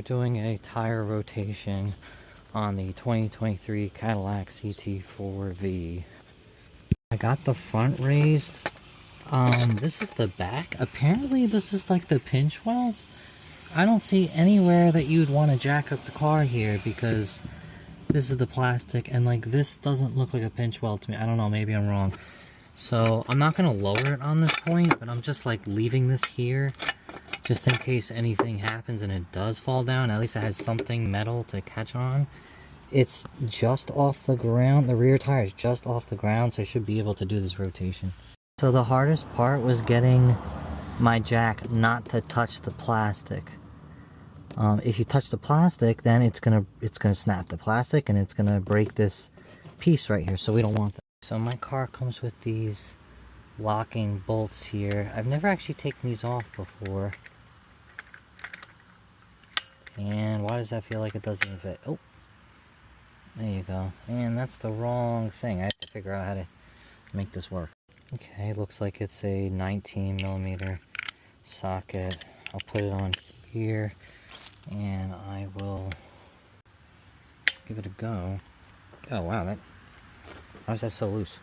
we're doing a tire rotation on the 2023 Cadillac CT4V. I got the front raised. This is the back. Apparently this is like the pinch weld. I don't see anywhere that you'd want to jack up the car here because this is the plastic, and like this doesn't look like a pinch weld to me. I don't know, maybe I'm wrong. So I'm not going to lower it on this point, but I'm just like leaving this here just in case anything happens and it does fall down. At least it has something metal to catch on. It's just off the ground. The rear tire is just off the ground, so I should be able to do this rotation. So the hardest part was getting my jack not to touch the plastic. If you touch the plastic, then it's gonna snap the plastic and it's gonna break this piece right here. So we don't want that. So my car comes with these locking bolts here. I've never actually taken these off before. And why does that feel like it doesn't even fit? Oh, there you go. And that's the wrong thing. I have to figure out how to make this work. Okay, looks like it's a 19mm socket. I'll put it on here and I will give it a go. Oh wow, how is that so loose?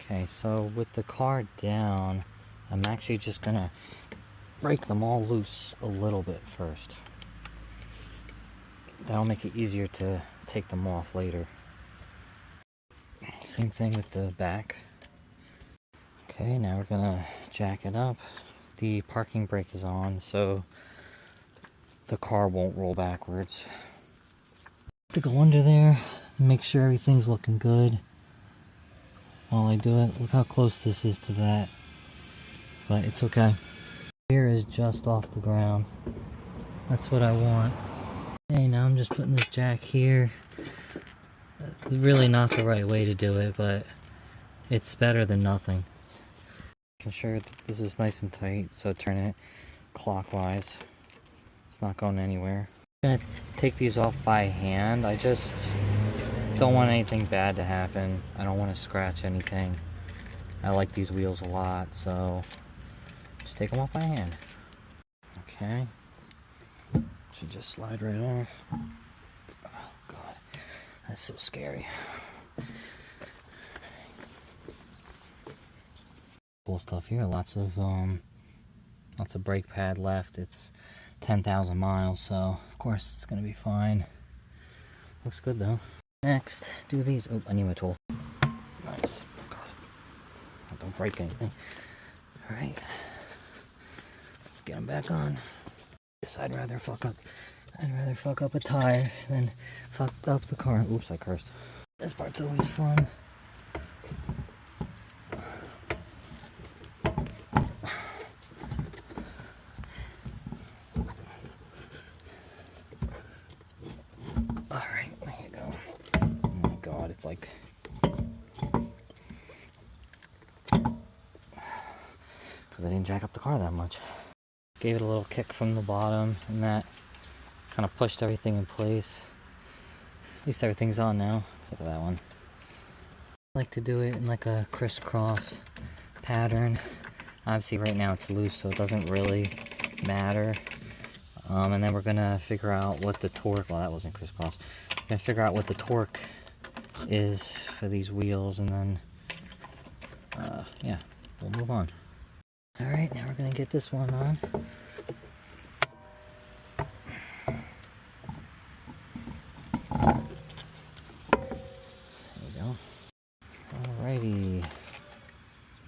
Okay, so with the car down, I'm actually just gonna break them all loose a little bit first. That'll make it easier to take them off later. Same thing with the back. Okay, now we're gonna jack it up. The parking brake is on, so the car won't roll backwards. To go under there and make sure everything's looking good while I do it. Look how close this is to that, but it's okay. Here is just off the ground. That's what I want. Okay, now I'm just putting this jack here. It's really not the right way to do it, but it's better than nothing. Making sure that this is nice and tight, so turn it clockwise. It's not going anywhere. I'm gonna take these off by hand. I just don't want anything bad to happen. I don't want to scratch anything. I like these wheels a lot, so just take them off by hand. Okay. Should just slide right off. Oh god, that's so scary. Cool stuff here. Lots of brake pad left. It's 10,000 miles, so of course it's gonna be fine. Looks good though. Next, do these. Oh, I need my tool. Nice. God. Don't break anything. All right, let's get them back on. I'd rather fuck up a tire than fuck up the car. Oops, I cursed. This part's always fun. Alright, there you go. Oh my god, it's like... because I didn't jack up the car that much. Gave it a little kick from the bottom, and that kind of pushed everything in place. At least everything's on now, except for that one. I like to do it in like a crisscross pattern. Obviously right now it's loose, so it doesn't really matter. And then we're gonna figure out what the torque, well that wasn't crisscross. We're gonna figure out what the torque is for these wheels, and then yeah, we'll move on. Alright, now we're gonna get this one on. There we go. Alrighty.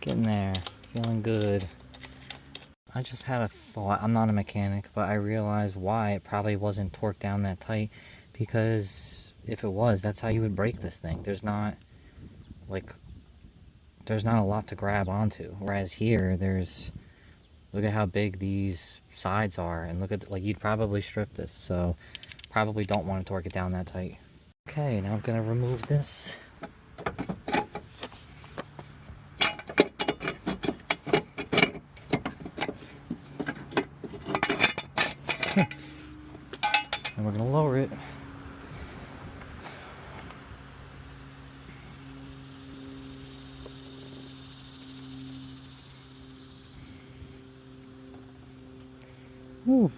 Getting there. Feeling good. I just had a thought. I'm not a mechanic, but I realized why it probably wasn't torqued down that tight. Because if it was, that's how you would break this thing. There's not a lot to grab onto. Whereas here, look at how big these sides are, and look at, like, you'd probably strip this, so probably don't want to torque it down that tight. Okay, now I'm gonna remove this. And we're gonna lower it. Whew.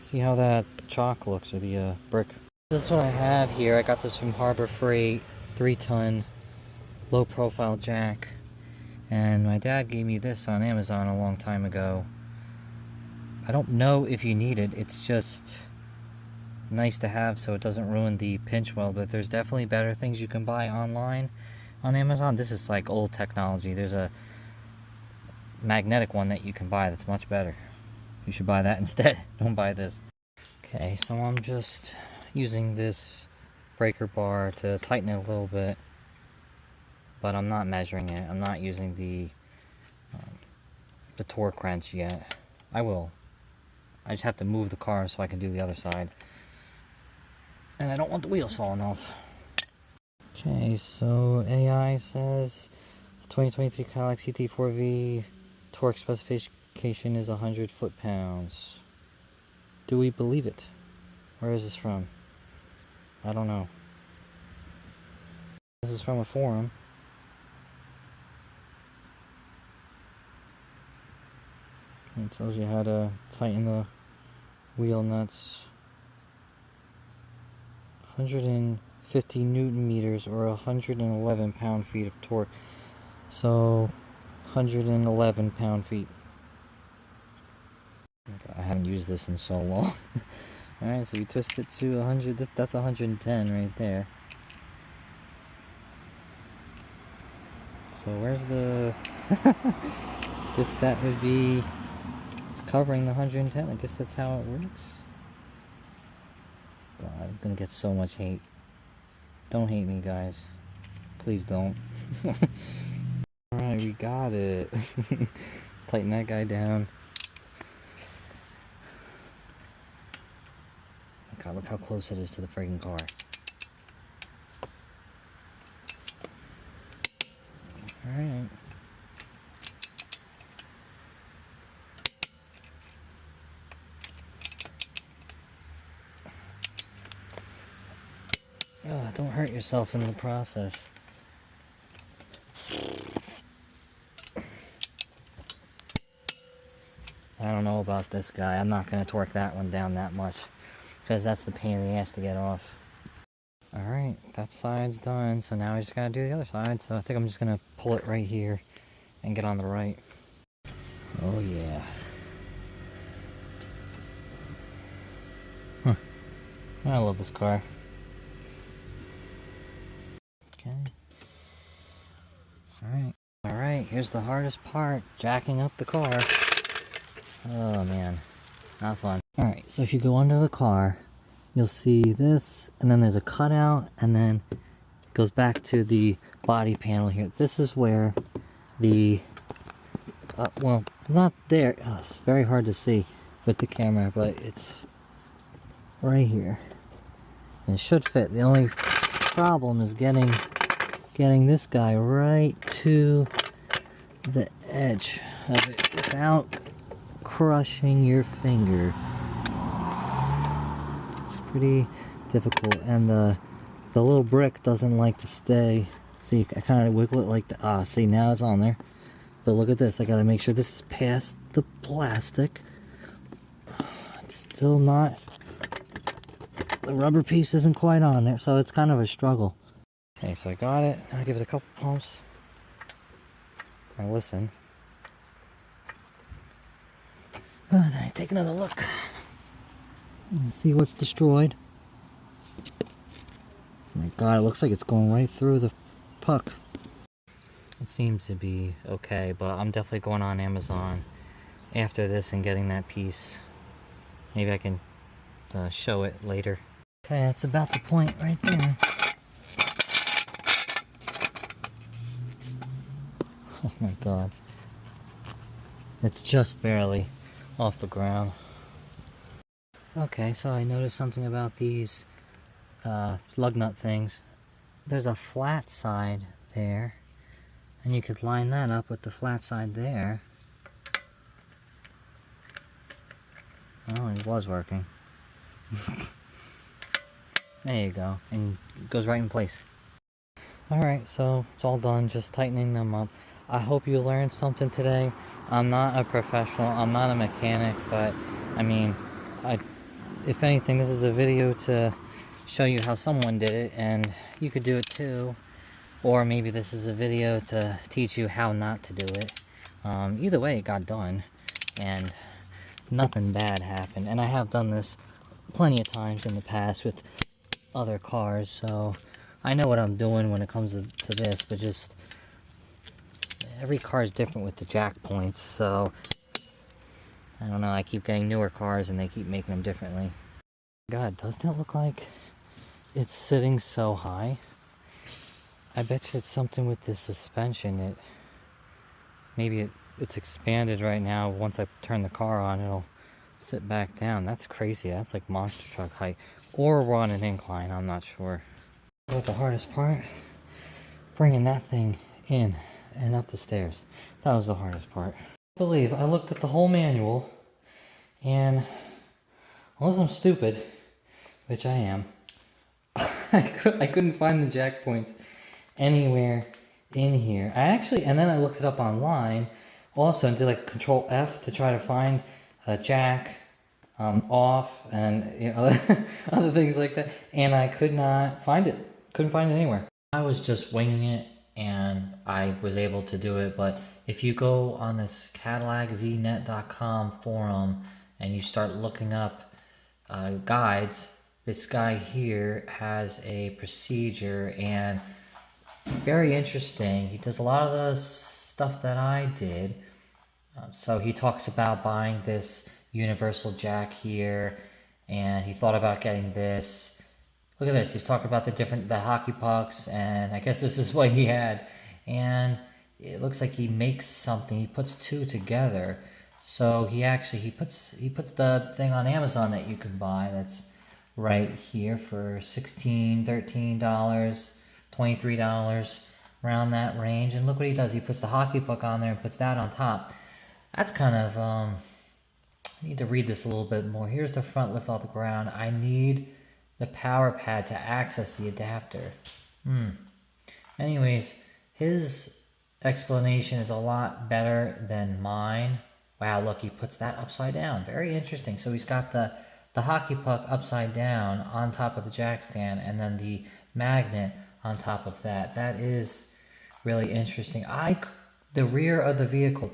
See how that chalk looks, or the brick. This is what I have here. I got this from Harbor Freight, 3-ton, low profile jack. And my dad gave me this on Amazon a long time ago. I don't know if you need it. It's just nice to have so it doesn't ruin the pinch weld, but there's definitely better things you can buy online on Amazon. This is like old technology. There's a magnetic one that you can buy that's much better. You should buy that instead. Don't buy this. Okay, so I'm just using this breaker bar to tighten it a little bit, but I'm not measuring it. I'm not using the torque wrench yet. I will. I just have to move the car so I can do the other side. And I don't want the wheels falling off. Okay, so AI says the 2023 Cadillac CT4V torque specification is 100 foot-pounds. Do we believe it? Where is this from? I don't know. This is from a forum. It tells you how to tighten the wheel nuts. 150 newton meters or 111 pound-feet of torque. So 111 pound-feet. I haven't used this in so long. Alright, so you twist it to 100. That's 110 right there. So where's the... Guess that would be... It's covering the 110. I guess that's how it works. God, I'm gonna get so much hate. Don't hate me, guys. Please don't. Alright, we got it. Tighten that guy down. God, look how close it is to the friggin' car. Alright. Oh, don't hurt yourself in the process. I don't know about this guy. I'm not going to torque that one down that much, because that's the pain in the ass to get off. Alright, that side's done, so now I just gotta do the other side. So I think I'm just gonna pull it right here and get on the right. Oh yeah. Huh. I love this car. Okay. Alright, here's the hardest part, jacking up the car. Oh man, not fun. Alright, so if you go under the car, you'll see this, and then there's a cutout, and then it goes back to the body panel here. This is where the, well, not there. Oh, it's very hard to see with the camera, but it's right here. And it should fit. The only problem is getting this guy right to the edge of it without crushing your finger. Pretty difficult, and the little brick doesn't like to stay. See, I kind of wiggle it like the see, now it's on there, but look at this. I gotta make sure this is past the plastic. It's still not, the rubber piece isn't quite on there, so it's kind of a struggle. Okay, so I got it. Now I give it a couple pumps. Now listen. Then I take another look and see what's destroyed. Oh my God, it looks like it's going right through the puck. It seems to be okay, but I'm definitely going on Amazon after this and getting that piece. Maybe I can show it later. Okay, that's about the point right there. Oh my God. It's just barely off the ground. Okay, so I noticed something about these lug nut things. There's a flat side there, and you could line that up with the flat side there. Well, it was working. There you go, and it goes right in place. Alright, so it's all done, just tightening them up. I hope you learned something today. I'm not a professional, I'm not a mechanic, but I mean, if anything, this is a video to show you how someone did it, and you could do it too. Or maybe this is a video to teach you how not to do it. Either way, it got done, and nothing bad happened. And I have done this plenty of times in the past with other cars, so I know what I'm doing when it comes to this, but just every car is different with the jack points, so I don't know, I keep getting newer cars and they keep making them differently. God, doesn't it look like it's sitting so high? I bet you it's something with the suspension. Maybe it's expanded right now. Once I turn the car on, it'll sit back down. That's crazy. That's like monster truck height. Or we're on an incline, I'm not sure. But the hardest part, bringing that thing in and up the stairs. That was the hardest part. I believe I looked at the whole manual, and unless I'm stupid, which I am, I couldn't find the jack points anywhere in here. And then I looked it up online also and did like Control F to try to find a jack, off, and other things like that, and I could not find it. Couldn't find it anywhere. I was just winging it, and I was able to do it. But if you go on this CadillacVnet.com forum and you start looking up guides, this guy here has a procedure, and very interesting. He does a lot of the stuff that I did. So he talks about buying this universal jack here, and he thought about getting this. Look at this, he's talking about the hockey pucks, and I guess this is what he had. And it looks like he makes something, he puts two together. So he puts the thing on Amazon that you can buy that's right here for $16, $13, $23, around that range. And look what he does, he puts the hockey puck on there and puts that on top. That's kind of, I need to read this a little bit more. Here's the front, lifts off the ground. I need the power pad to access the adapter. Anyways, his explanation is a lot better than mine. Wow, look, he puts that upside down. Very interesting. So he's got the hockey puck upside down on top of the jack stand, and then the magnet on top of that. That is really interesting. The rear of the vehicle,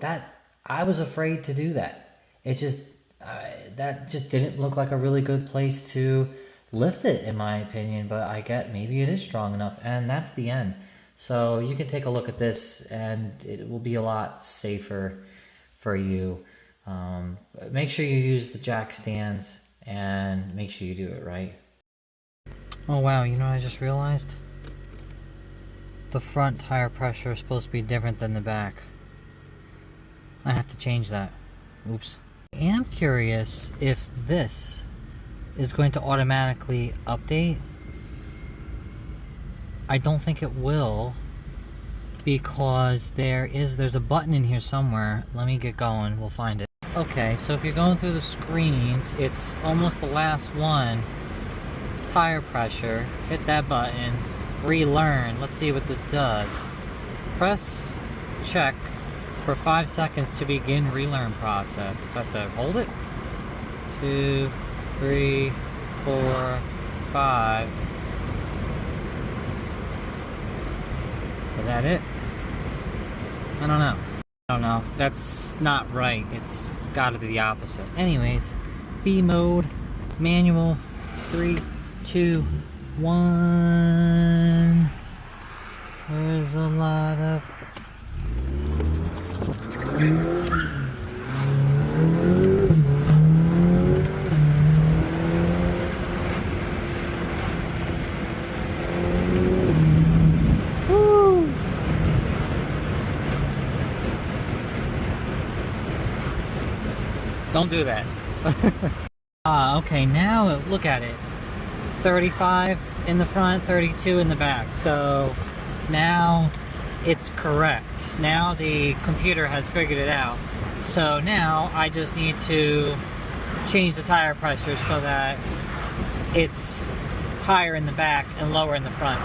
I was afraid to do that. That just didn't look like a really good place to lift it, in my opinion, but I get maybe it is strong enough, and that's the end. So you can take a look at this, and it will be a lot safer for you. Make sure you use the jack stands, and make sure you do it right. Oh wow, you know what I just realized? The front tire pressure is supposed to be different than the back. I have to change that. Oops. I am curious if this is going to automatically update. I don't think it will, because there's a button in here somewhere. Let me get going, we'll find it. Okay, so if you're going through the screens, it's almost the last one. Tire pressure, hit that button, relearn. Let's see what this does. Press check for 5 seconds to begin relearn process. Have to hold it. 2, 3, 4, 5. Is that it? I don't know. That's not right. It's gotta be the opposite. Anyways, B mode, manual, 3, 2, 1. There's a lot of Don't do that. Okay, now look at it. 35 in the front, 32 in the back. So now it's correct. Now the computer has figured it out. So now I just need to change the tire pressure so that it's higher in the back and lower in the front.